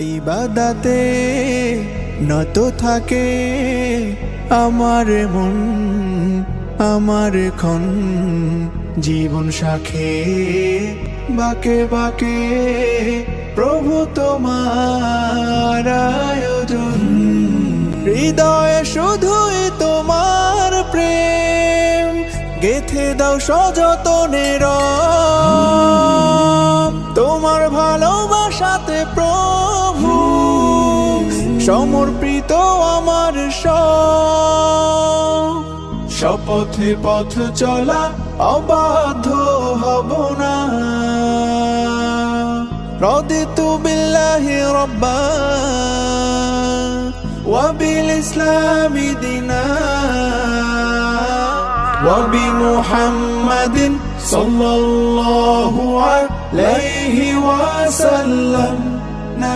ইবাদতে নত থাকে আমার মন আমার ক্ষণ, জীবন সাখে বাকে বাকে প্রভু তোমার আয়োজন। হৃদয়ে শুধুই তোমার প্রেম গেথে দাও সযতনে রব। তোমার ভালোবাসাতে প্রভু সমর্পিত আমার সব। শপথে পথ চলা অবাধ্য হব না। রদিতু বিল্লাহি রাব্বা ওয়া বিল ইসলামি দীনা ওয়া বিমুহাম্মাদিন সাল্লাল্লাহু আলাইহি ওয়াসাল্লাম।